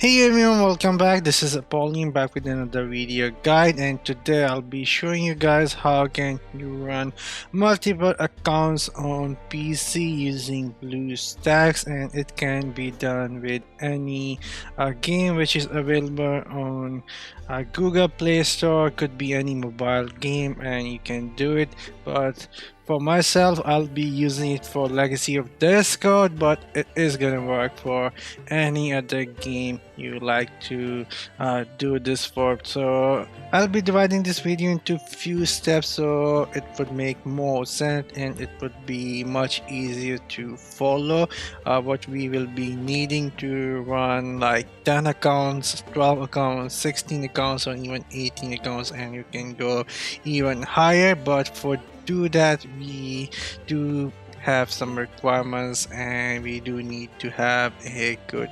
Hey everyone, welcome back. This is Apollyon back with another video guide, and today I'll be showing you guys how can you run multiple accounts on PC using Bluestacks, and it can be done with any game which is available on Google Play Store. Could be any mobile game and you can do it, but for myself I'll be using it for Legacy of Discord, but it is gonna work for any other game you like to do this for. So I'll be dividing this video into few steps so it would make more sense and it would be much easier to follow. What we will be needing to run like 10 accounts, 12 accounts, 16 accounts, or even 18 accounts, and you can go even higher. But for do that we do have some requirements, and we do need to have a good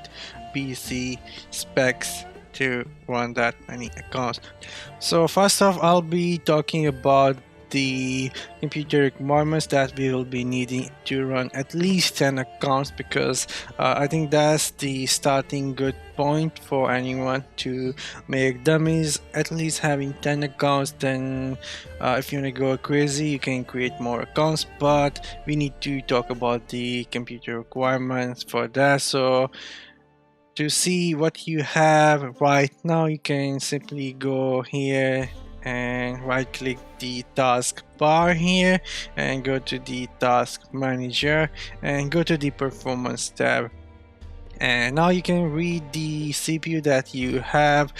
PC specs to run that many accounts. So first off, I'll be talking about the computer requirements that we will be needing to run at least 10 accounts, because I think that's the starting good point for anyone to make dummies. At least having 10 accounts, then if you want to go crazy you can create more accounts, but we need to talk about the computer requirements for that. So to see what you have right now, you can simply go here and right click the task bar here and go to the task manager and go to the performance tab, and now you can read the CPU that you have.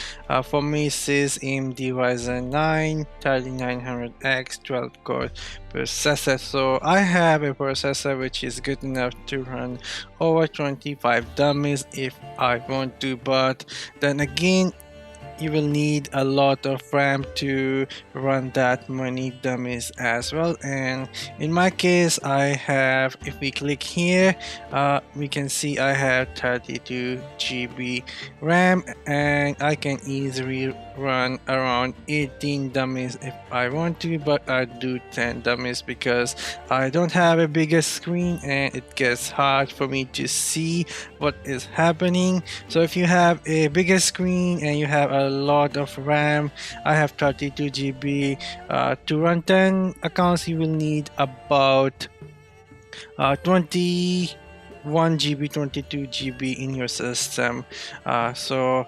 For me it says AMD Ryzen 9 3900X 12 core processor, so I have a processor which is good enough to run over 25 dummies if I want to, but then again you will need a lot of RAM to run that many dummies as well. And in my case I have, if we click here, we can see I have 32 GB RAM, and I can easily run around 18 dummies if I want to, but I do 10 dummies because I don't have a bigger screen and it gets hard for me to see what is happening. So if you have a bigger screen and you have a lot of RAM, I have 32 GB, to run 10 accounts you will need about 21 GB, 22 GB in your system. So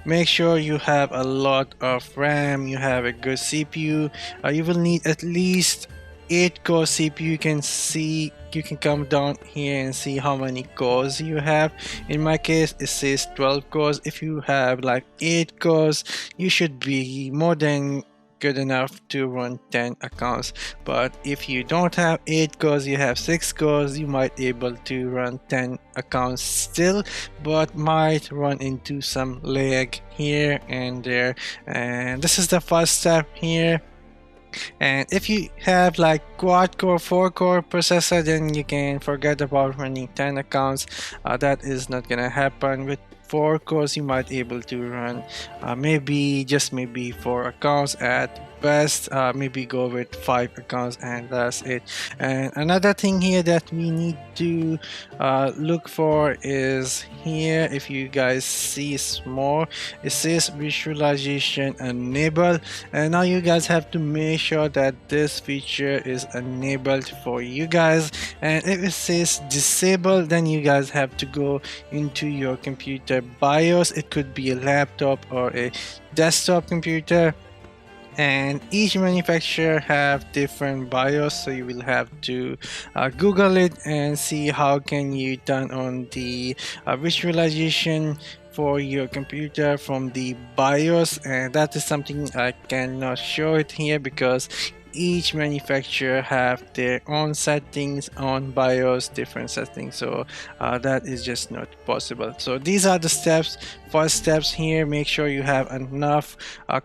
make sure you have a lot of RAM, you have a good CPU. You will need at least 8 core CPU. You can see, you can come down here and see how many cores you have. In my case it says 12 cores. If you have like 8 cores you should be more than good enough to run 10 accounts, but if you don't have 8 cores, you have 6 cores, you might able to run 10 accounts still, but might run into some lag here and there. And this is the first step here. And if you have like quad core, 4 core processor, then you can forget about running 10 accounts. That is not gonna happen. With 4 cores you might able to run maybe 4 accounts at best. Maybe go with 5 accounts and that's it. And another thing here that we need to look for is here, if you guys see small, it says visualization enable, and now you guys have to make sure that this feature is enabled for you guys. And if it says disable, then you guys have to go into your computer BIOS. It could be a laptop or a desktop computer, and each manufacturer have different BIOS, so you will have to Google it and see how can you turn on the visualization for your computer from the BIOS. And that is something I cannot show it here because each manufacturer have their own settings on BIOS, different settings, so that is just not possible. So these are the steps. First steps here, make sure you have enough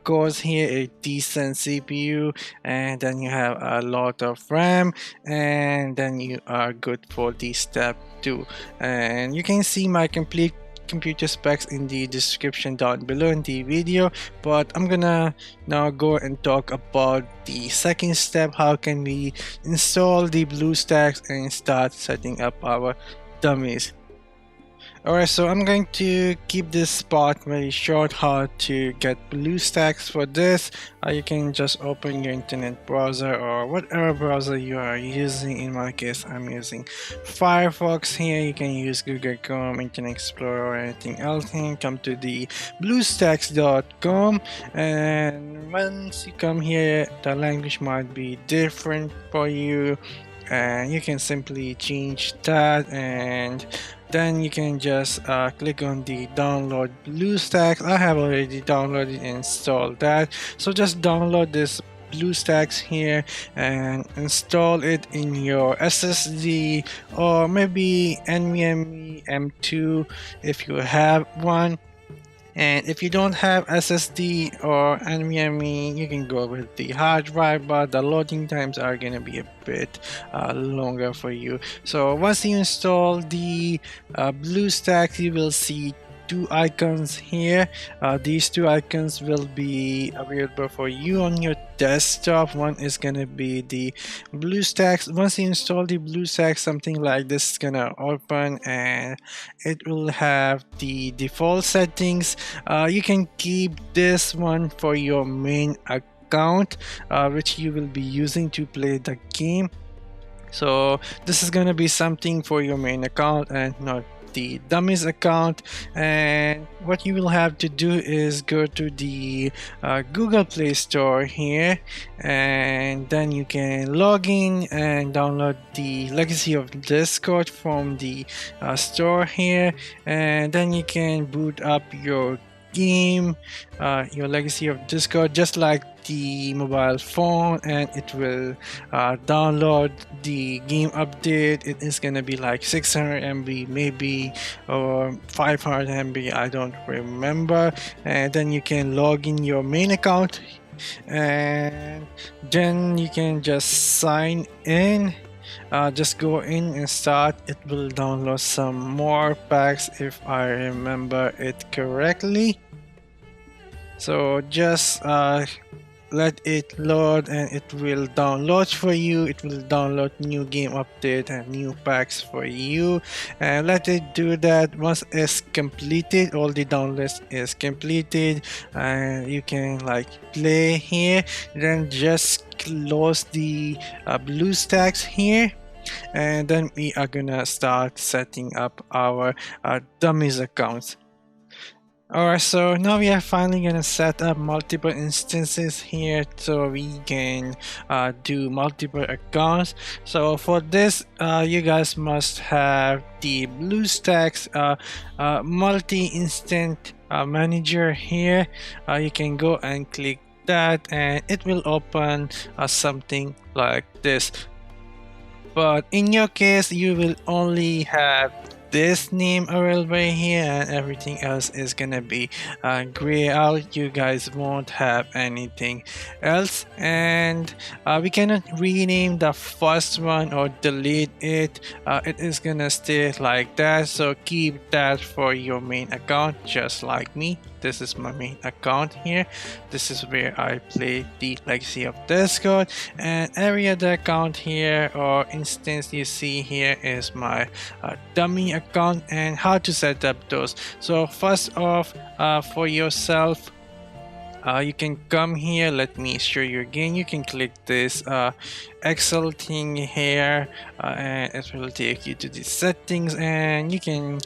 cores here, a decent CPU, and then you have a lot of RAM, and then you are good for the step 2. And you can see my complete computer specs in the description down below in the video, but I'm gonna now go and talk about the second step. How can we install the Bluestacks and start setting up our dummies? Alright, so I'm going to keep this part very short. How to get Bluestacks. For this, you can just open your internet browser or whatever browser you are using. In my case, I'm using Firefox here. You can use Google Chrome, Internet Explorer, or anything else. And come to the Bluestacks.com, and once you come here, the language might be different for you, and you can simply change that, and then you can just click on the download Bluestacks. I have already downloaded and installed that, so just download this Bluestacks here and install it in your SSD or maybe NVMe M2 if you have one. And if you don't have SSD or NVMe, you can go with the hard drive, but the loading times are gonna be a bit longer for you. So once you install the Bluestacks, you will see two icons here. These two icons will be available for you on your desktop. One is gonna be the Bluestacks. Once you install the Bluestacks, something like this is gonna open, and it will have the default settings. You can keep this one for your main account, which you will be using to play the game. So this is gonna be something for your main account and not the Dummies account. And what you will have to do is go to the Google Play Store here, and then you can log in and download the Legacy of Discord from the store here, and then you can boot up your game, your Legacy of Discord, just like the mobile phone, and it will download the game update. It is gonna be like 600 MB maybe, or 500 MB, I don't remember. And then you can log in your main account, and then you can just sign in. Just go in and start. It will download some more packs if I remember it correctly. So just let it load, and it will download for you. It will download new game update and new packs for you, and let it do that. Once it's completed, all the downloads is completed, and you can like play here. Then just close the Bluestacks here, and then we are gonna start setting up our Dummies accounts. Alright, so now we are finally gonna set up multiple instances here so we can do multiple accounts. So for this, you guys must have the Bluestacks multi-instant manager here. You can go and click that, and it will open something like this. But in your case, you will only have this name available here, and everything else is gonna be gray out. You guys won't have anything else, and we cannot rename the first one or delete it. It is gonna stay like that, so keep that for your main account, just like me. This is my main account here. This is where I play the Legacy of Discord, and every other account here or instance you see here is my dummy account. And how to set up those. So first off, for yourself, you can come here. Let me show you again. You can click this Excel thing here, and it will take you to the settings, and you can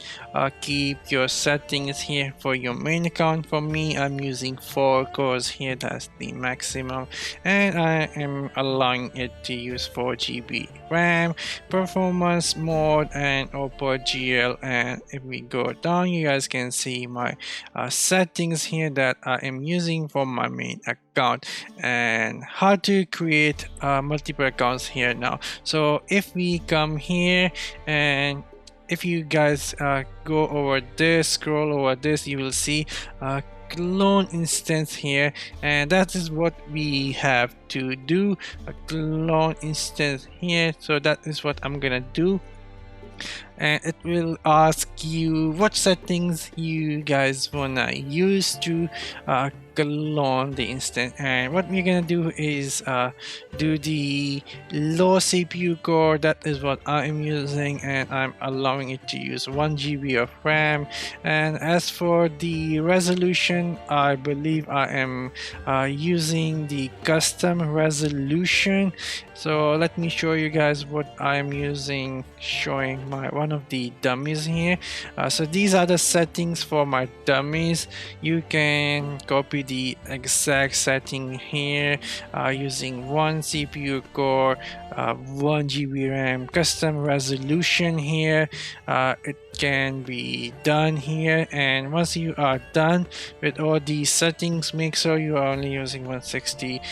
keep your settings here for your main account. For me, I'm using 4 cores here, that's the maximum, and I am allowing it to use 4 GB RAM, performance mode, and Oppo GL. And if we go down, you guys can see my settings here that I am using for my main account, and how to create multiple accounts here now. So if we come here, and if you guys go over this, scroll over this, you will see clone instance here, and that is what we have to do, a clone instance here. So that is what I'm gonna do. and it will ask you what settings you guys wanna use to clone the instance. And what we're gonna do is do the low CPU core. That is what I am using, and I'm allowing it to use 1 GB of RAM. And as for the resolution, I believe I am using the custom resolution. So let me show you guys what I'm using, showing my one of the dummies here. So these are the settings for my dummies. You can copy the exact setting here using 1 CPU core, 1 GB RAM, custom resolution here. It can be done here, and once you are done with all these settings, make sure you are only using 160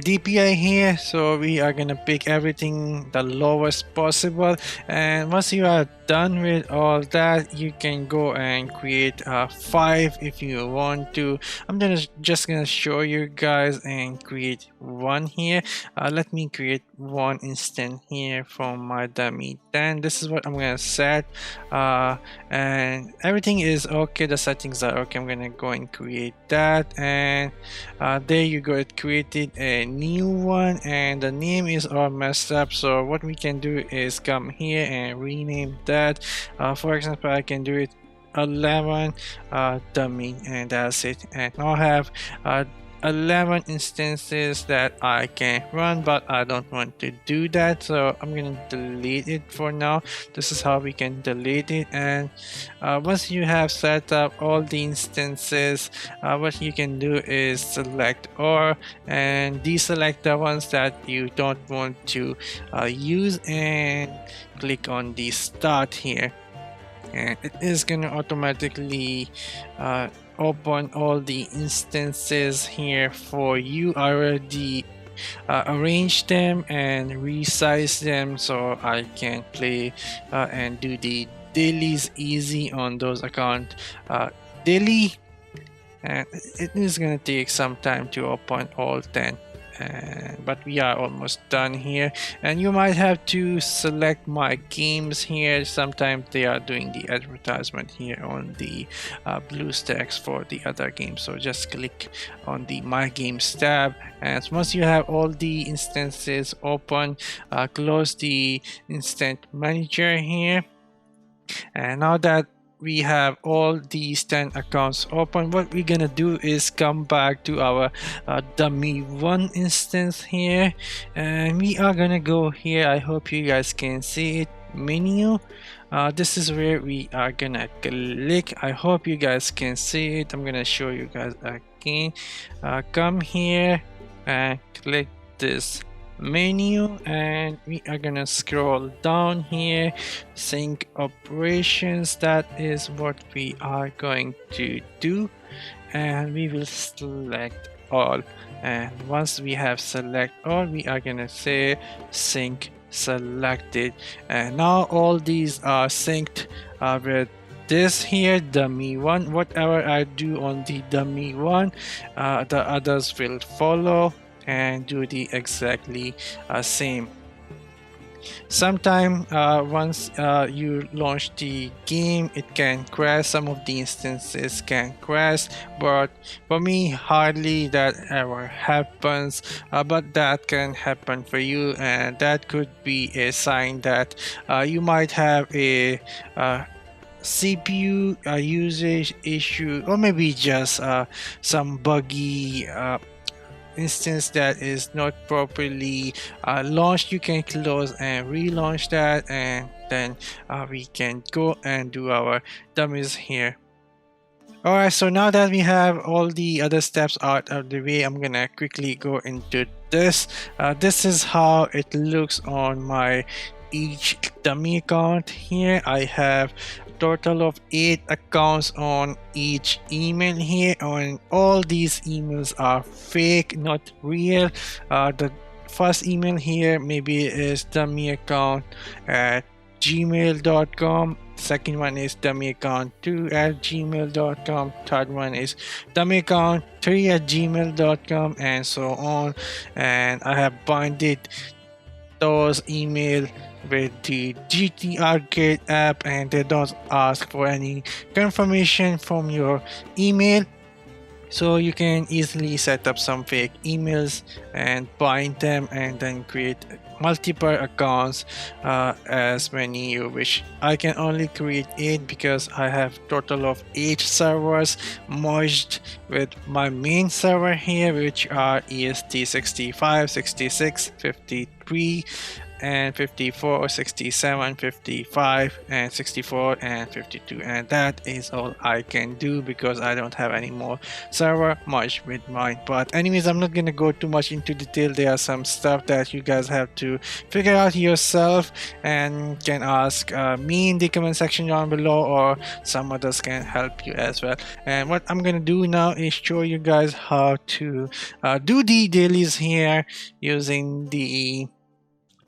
DPI here. So we are gonna pick everything the lowest possible, and once you are done with all that, you can go and create 5 if you want to. I'm just gonna show you guys and create one here. Let me create one instance here from my dummy 10. This is what I'm gonna set, and everything is okay, the settings are okay. I'm gonna go and create that, and there you go, it created a new one, and the name is all messed up. So what we can do is come here and rename that. For example, I can do it 11 dummy, and that's it. And I'll have 11 instances that I can run, but I don't want to do that, so I'm gonna delete it for now. This is how we can delete it. And once you have set up all the instances, what you can do is select all and deselect the ones that you don't want to use, and click on the start here, and it is gonna automatically open all the instances here for you. I already arrange them and resize them so I can play and do the dailies easy on those accounts daily, and it is gonna take some time to open all 10. But we are almost done here, and you might have to select my games here. Sometimes they are doing the advertisement here on the Bluestacks for the other games, so just click on the my games tab, and once you have all the instances open, close the instant manager here. And now that we have all these 10 accounts open, what we're gonna do is come back to our dummy 1 instance here, and we are gonna go here. I hope you guys can see it, menu. This is where we are gonna click. I hope you guys can see it. I'm gonna show you guys again. Come here and click this menu, and we are gonna scroll down here, sync operations. That is what we are going to do, and we will select all. And once we have select all, we are gonna say sync selected, and now all these are synced with this here dummy 1. Whatever I do on the dummy 1, the others will follow and do the exactly same. Sometime once you launch the game, it can crash. Some of the instances can crash, but for me hardly that ever happens, but that can happen for you, and that could be a sign that you might have a CPU usage issue, or maybe just some buggy instance that is not properly launched. You can close and relaunch that, and then we can go and do our dummies here. Alright, so now that we have all the other steps out of the way, I'm gonna quickly go into this. This is how it looks on my each dummy account here. I have total of 8 accounts on each email here, and all these emails are fake, not real. The first email here maybe is dummy account at gmail.com. Second one is dummy account 2 at gmail.com. Third one is dummy account 3 at gmail.com, and so on. And I have binded those email with the GTR app, and they don't ask for any confirmation from your email. So you can easily set up some fake emails and bind them and then create multiple accounts, as many you wish. I can only create 8 because I have total of 8 servers merged with my main server here, which are EST 65, 66, 53 and 54, 67, 55 and 64 and 52, and that is all I can do because I don't have any more server merged with mine. But anyways, I'm not gonna go too much into detail. There are some stuff that you guys have to figure out yourself and can ask me in the comment section down below, or some others can help you as well. And what I'm gonna do now is show you guys how to do the dailies here using the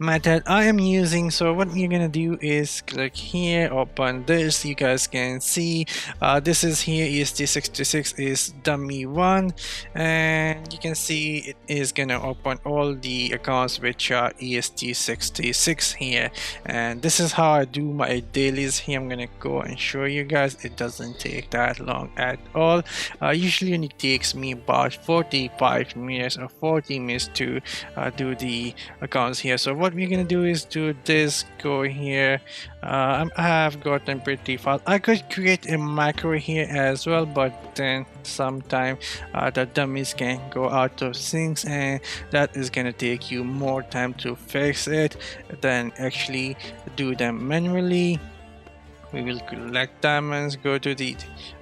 method I am using. So what you're gonna do is click here, open this. You guys can see this is here EST66 is dummy 1, and you can see it is gonna open all the accounts which are EST66 here, and this is how I do my dailies here. I'm gonna go and show you guys. It doesn't take that long at all. Usually only takes me about 45 minutes or 40 minutes to do the accounts here. So what we're gonna do is do this, go here. I have gotten pretty fast. I could create a macro here as well, but then sometime the dummies can go out of sync, and that is gonna take you more time to fix it than actually do them manually. We will collect diamonds, go to the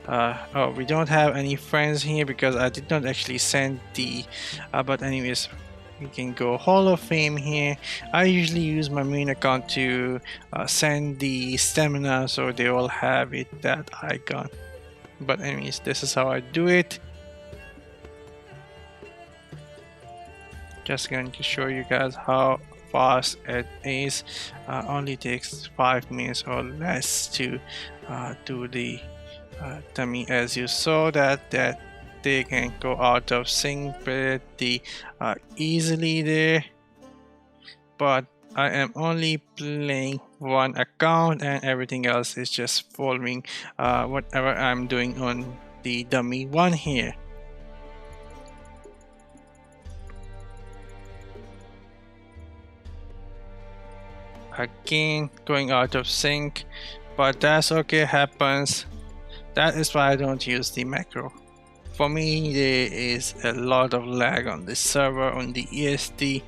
oh, we don't have any friends here because I did not actually send the but anyways, we can go Hall of Fame here. I usually use my main account to send the stamina, so they all have it, that icon. But anyways, this is how I do it. Just going to show you guys how fast it is. Only takes 5 minutes or less to do the dummy, as you saw that they can go out of sync pretty easily there. But I am only playing one account and everything else is just following whatever I'm doing on the dummy one here. Again going out of sync, but that's okay, happens. That is why I don't use the macro. For me, there is a lot of lag on the server on the ESD.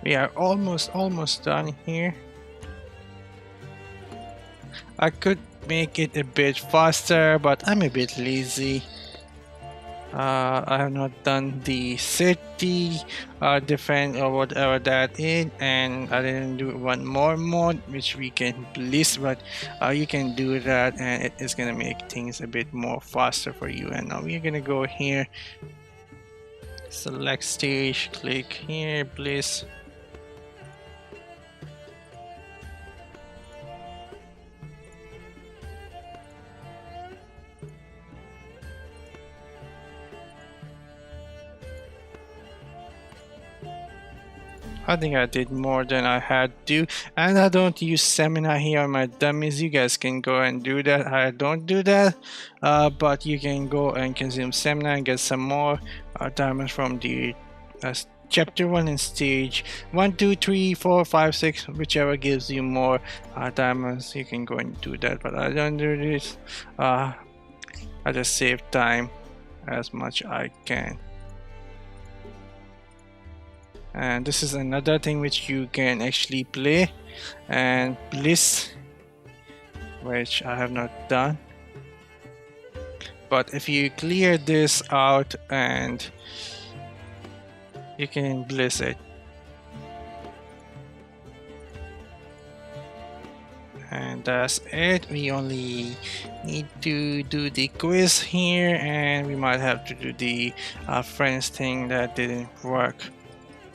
We are almost done here. I could make it a bit faster, but I'm a bit lazy. I have not done the city defense or whatever that is, and I didn't do one more mode which we can bliss, but you can do that and it is gonna make things a bit more faster for you. And now we're gonna go here, select stage, click here, bliss. I think I did more than I had to, and I don't use stamina here on my dummies. You guys can go and do that. I don't do that, but you can go and consume stamina and get some more diamonds from the chapter 1 and stage 1, 2, 3, 4, 5, 6, whichever gives you more diamonds. You can go and do that, but I don't do this. I just save time as much I can. And this is another thing which you can actually play and bliss, which I have not done. But if you clear this out, and you can bliss it. And that's it. We only need to do the quiz here, and we might have to do the friends thing that didn't work.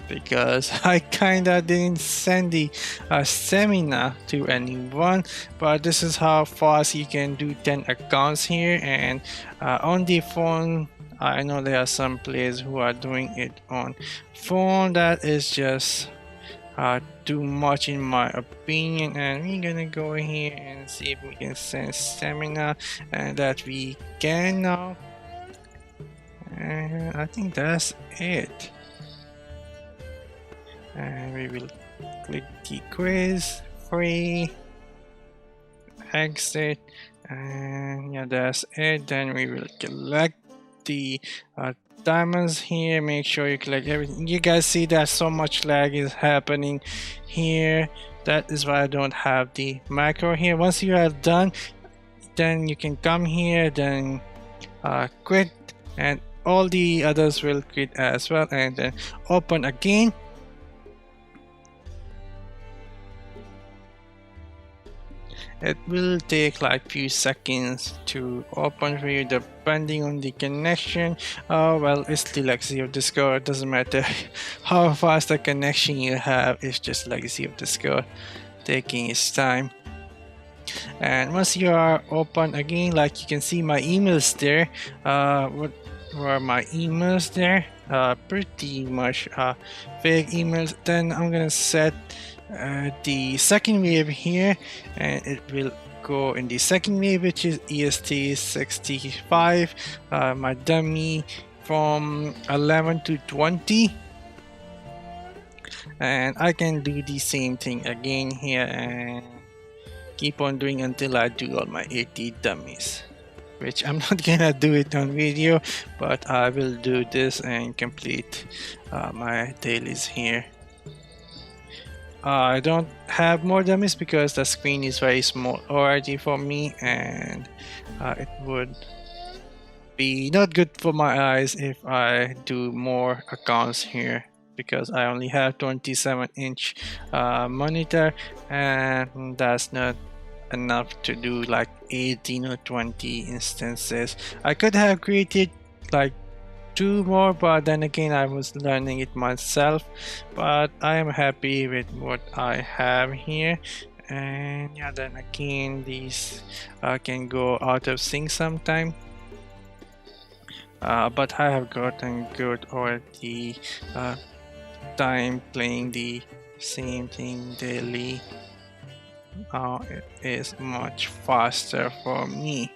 because I kinda didn't send the seminar to anyone, but this is how fast you can do 10 accounts here. And on the phone, I know there are some players who are doing it on phone. That is just too much in my opinion, and we're gonna go here and see if we can send seminar, and that we can now. And I think that's it. And we will click the quiz, free, exit, and yeah, that's it. Then we will collect the diamonds here. Make sure you collect everything. You guys see that so much lag is happening here. That is why I don't have the macro here. Once you are done, then you can come here, then quit, and all the others will quit as well, and then open again. It will take like few seconds to open for you depending on the connection. Well, it's the legacy of Discord. It doesn't matter how fast the connection you have, it's just legacy of Discord taking its time. And once you are open again, like you can see my emails there. What were my emails there? Pretty much fake emails. Then I'm gonna set the second wave here, and it will go in the second wave, which is EST 65, my dummy from 11 to 20, and I can do the same thing again here and keep on doing until I do all my 80 dummies, which I'm not gonna do it on video, but I will do this and complete my dailies here. I don't have more dummies because the screen is very small already for me, and it would be not good for my eyes if I do more accounts here, because I only have 27-inch monitor, and that's not enough to do like 18 or 20 instances. I could have created like 2 more, but then again I was learning it myself, but I am happy with what I have here. And yeah, then again these can go out of sync sometime, but I have gotten good already time playing the same thing daily. Now it is much faster for me.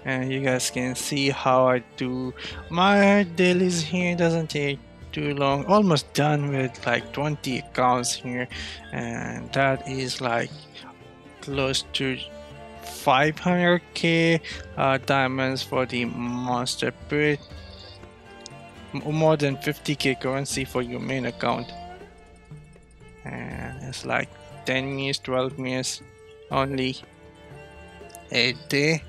And you guys can see how I do my dailies here. It doesn't take too long, almost done with like 20 accounts here, and that is like close to 500k diamonds for the monster pit, more than 50k currency for your main account, and it's like 10 minutes, 12 minutes only a day.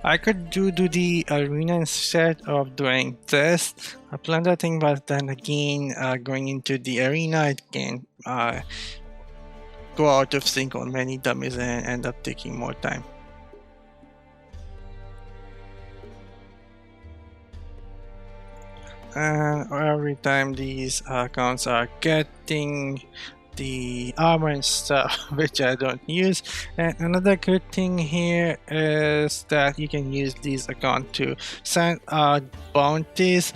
I could do the arena instead of doing this. I planned that thing, but then again, going into the arena, it can go out of sync on many dummies and end up taking more time. And every time these accounts are getting the armor and stuff, which I don't use. And another good thing here is that you can use these accounts to send out bounties,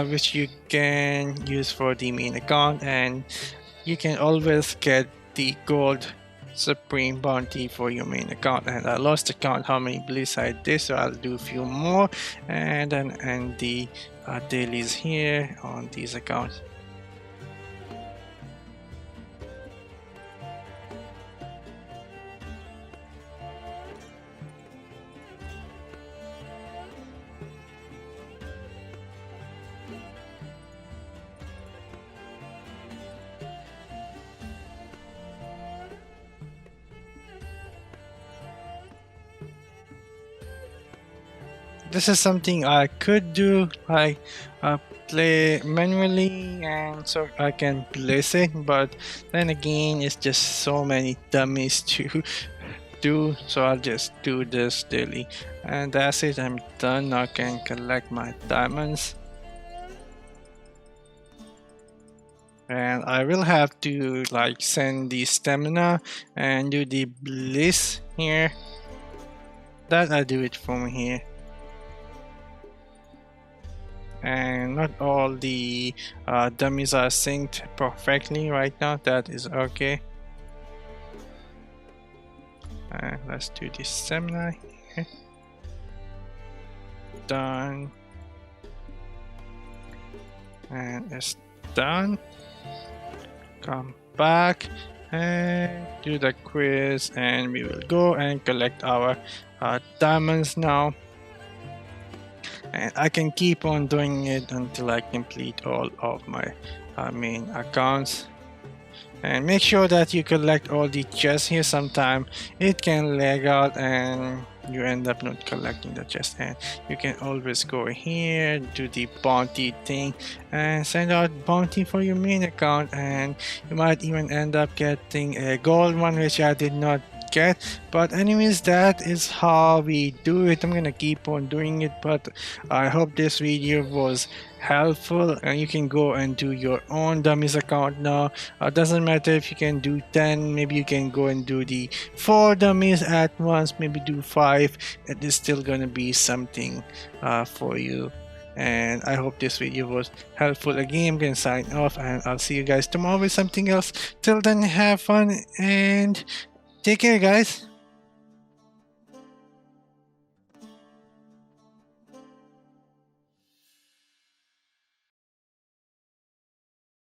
which you can use for the main account, and you can always get the gold supreme bounty for your main account. And I lost count how many beliefs I did, so I'll do a few more and then end the dailies here on these accounts. this is something I could do, like play manually and so I can place it, but then again it's just so many dummies to do, so I'll just do this daily. And that's it, I'm done. Now I can collect my diamonds. And I will have to like send the stamina and do the bliss here. That I do it from here. And not all the dummies are synced perfectly right now. That is okay. And let's do this stamina here. Done. And it's done. Come back and do the quiz, and we will go and collect our diamonds now. And I can keep on doing it until I complete all of my main accounts. And make sure that you collect all the chests here. Sometime it can lag out and you end up not collecting the chest, and you can always go here, do the bounty thing and send out bounty for your main account, and you might even end up getting a gold one, which I did not get. But anyways, that is how we do it. I'm gonna keep on doing it, but I hope this video was helpful and you can go and do your own dummies account now. Doesn't matter if you can do 10, maybe you can go and do the 4 dummies at once, maybe do 5. It is still gonna be something for you. And I hope this video was helpful. Again, I'm gonna sign off and I'll see you guys tomorrow with something else. Till then, have fun and take care, guys.